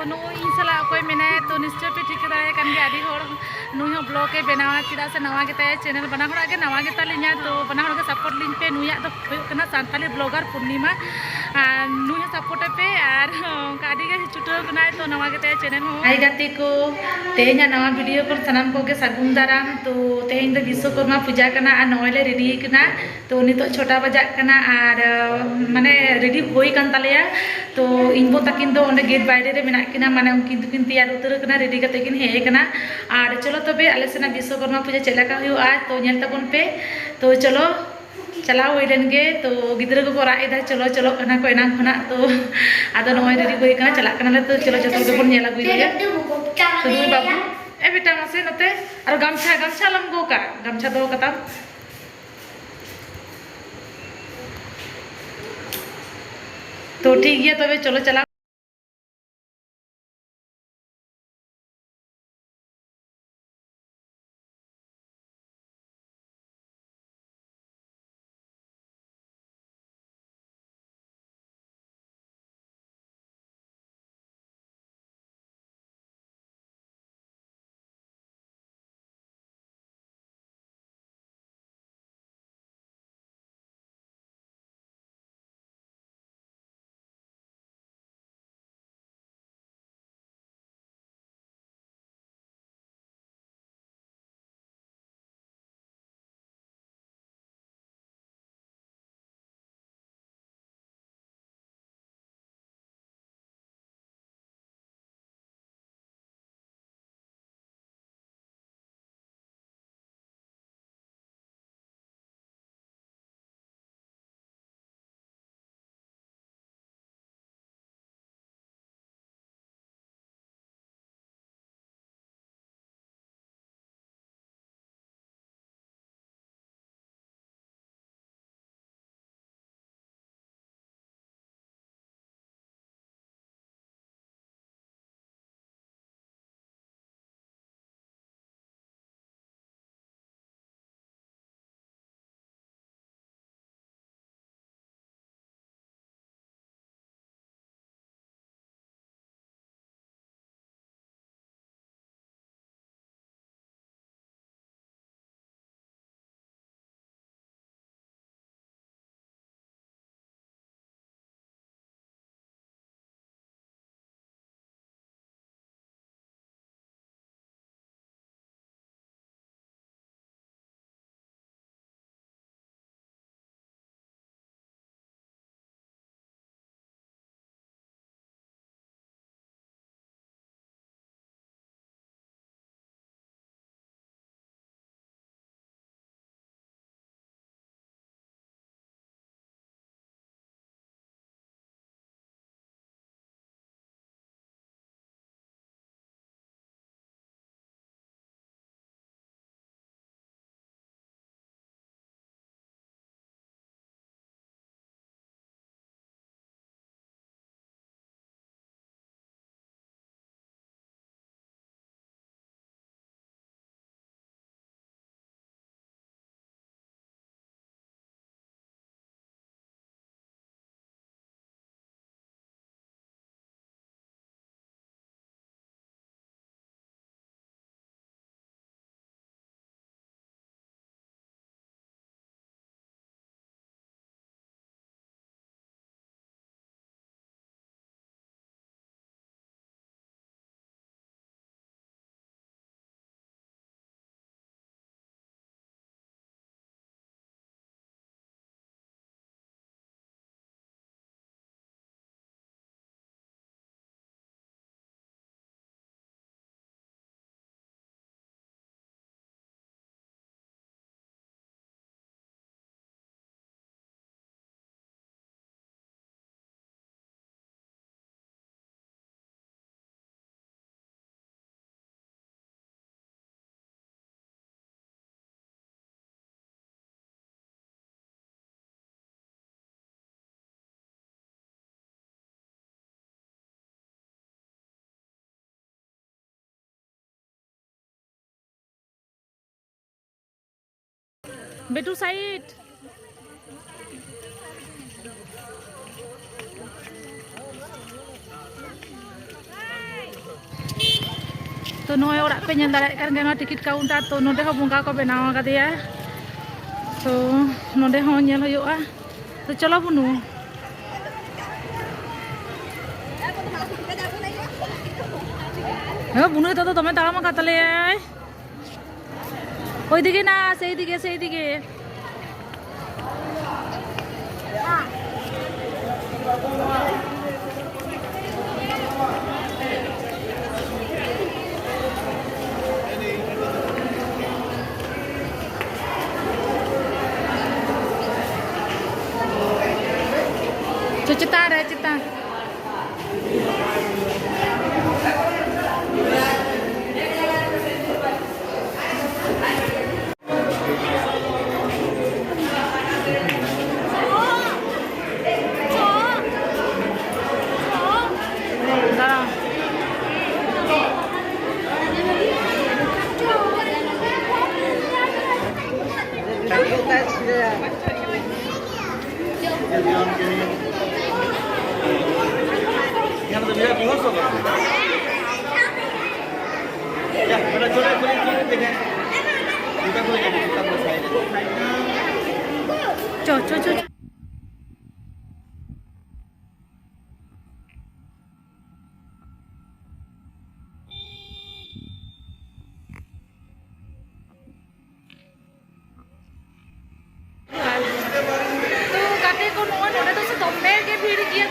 नुई इन सला अकोय मेने तो निश्चय पे ठीक दाए कान गे आदि होड़ नुई हो ब्लॉग के बनावा चिदा से नवा गेते चैनल बना होड़ा के नवा गेता लिया तो बना होड़ के सपोर्ट लिंक पे नुया तो हुयुग सांताली ब्लॉगर पूर्णिमा नुई सपोर्ट पे और कादी के छुटो बनाए तो नवा गेते चैनल हो आई गाती को तेहेኛ नवा वीडियो पर सनाम को के सागुन दाराम तो तेहेñ दो विश्वकर्मा पूजा कना और नोले रेडी कना तो नितो छोटा बजा कना और माने रेडी होई कान तालेया तो इनबो तकिन दो ओंडे गेट बाइरे रे मेना किना माने उनकिन दुकिन तैयार उतर कना रेडी कते किन हे कना और चलो तबे आले सेना विश्वकर्मा पूजा चलाका हुयो आज तो नेल तबन पे तो चलो चलाओ होइलेन गे तो गिद्रा को राग एदा चलो चलो कना को एनाम खना तो आदो नोय रेडी होई कना चला कना तो चलो जतो दोबन नेला गुइले तो दुई बाबू ए बेटा मासे नते और गमछा गमछा लमगो का गमछा दो कता तो ठीक है तबे चलो चला बेटू साइड तो नोय ओड़ा पे ñel दाड़े kan गया टिकट काउंटर तो नोडे हो बंगा को बनाव गदिया तो नोडे हो ñel होयोआ तो चलो बुनु बुनु तो दमे ताड़ाम कातले ओई दिके ना सेई दिके चिता चो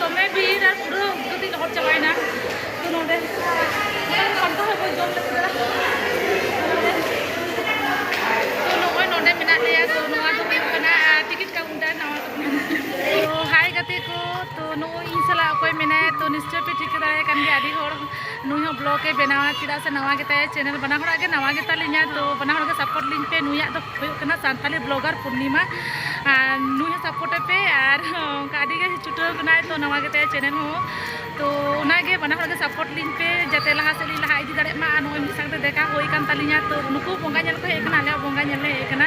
दमे भीड़ और पूरा गति लहर चाबायना तो नोडे खंडो हो जम तो नोय नोडे मेना लेया तो नोआ तो कना टिकट काउंटर नवा तो हाय गति को तो नो इन सला कोई मेना तो निश्चय पे ठीक दाए कान गे आदि होड़ नुई हो ब्लॉग के बनावा चिदा से नवा गेता चैनल बना होड़ा के नवा गेता लिया तो बना होड़ा के सपोर्ट लिंक पे नुया तो कना सांताली ब्लॉगर पूर्णिमा नुई सपोर्ट पे और काडी के छुटो कना तो नवा गेता चैनल हो तो उनागे बना होड़ा के सपोर्ट लिंक पे जते लहा से लहा इदी दाड़े मा नुई मिस संगते देखा होई कान तालिया तो नुकु बोंगा ñel को हेकना ले बोंगा ñel ले हेकना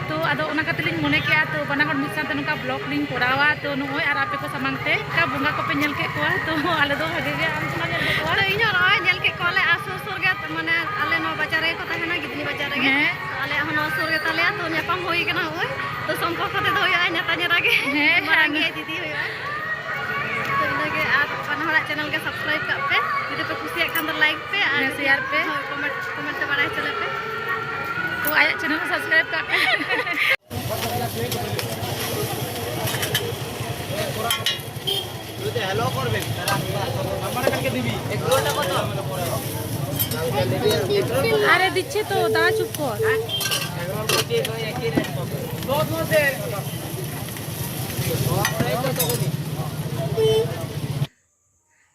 तो आदो उना कते लिंग मने के तो बना होड़ मिस संगते नुका ब्लॉग लिंग कोरावा तो नुई और आपे को समांगते का बोंगा को पे ñel के कोआ तो आले दो हगे गे आम सुना ñel को तो इño रो ñel के कोले आसुर सुर गे माने आले नो बाजार रे को ताहेना गिदनी बाजार रे आले हनो सुर गे ताले तो ᱧᱟᱯᱟᱢ होई कना होय तो संपर्क कते दो होय नेता ñera गे मांगे दीदी होय तो इनगे आप पनहड़ा चैनल के सब्सक्राइब कर पे वीडियो पे खुशी खान तो लाइक पे और शेयर पे कमेंट से बड़ा चले पे तो आया चैनल को सब्सक्राइब कर पे हेलो करबे हमरा करके दिबी 1 टाका কত আরে দিচ্ছে তো দাঁড়া চুপ কর একবার বলতে কই একই রেট পাবো দোদ মধ্যে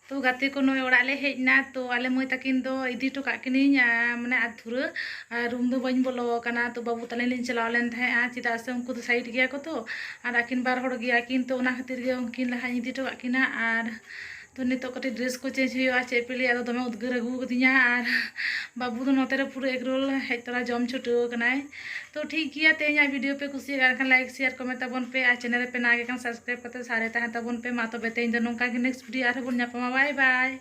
तो गाते को नोय ओड़ा ले हेजना तो आले मई तकिन दो इदी तो काकिनी माने अधुरा रूम दो बइन बोलो कना तो बाबू तले लिन चलाव लेन थे चिदा से उनको तो साइड गया को तो और आकिन बार होड़ गया किन तो ओना खातिर गे उनकिन लहा इदी तो काकिना और तो नितो कटे ड्रेस को चेंज हुआ चेपेली आदो दमे उद्गार अगू कदिया और बाबू तो नोते रे पूरा एग रोल हेज तोरा जम छुटो कनाय तो ठीक गया तेज वीडियो पे कुछ लाइक शेयर कमेंट तबन पे और चैनल पे ना सब्सक्राइब करते सारे तहन तबन पे मा तो बेते इन नोंका नेक्स्ट वीडियो आर बन बाय बाय।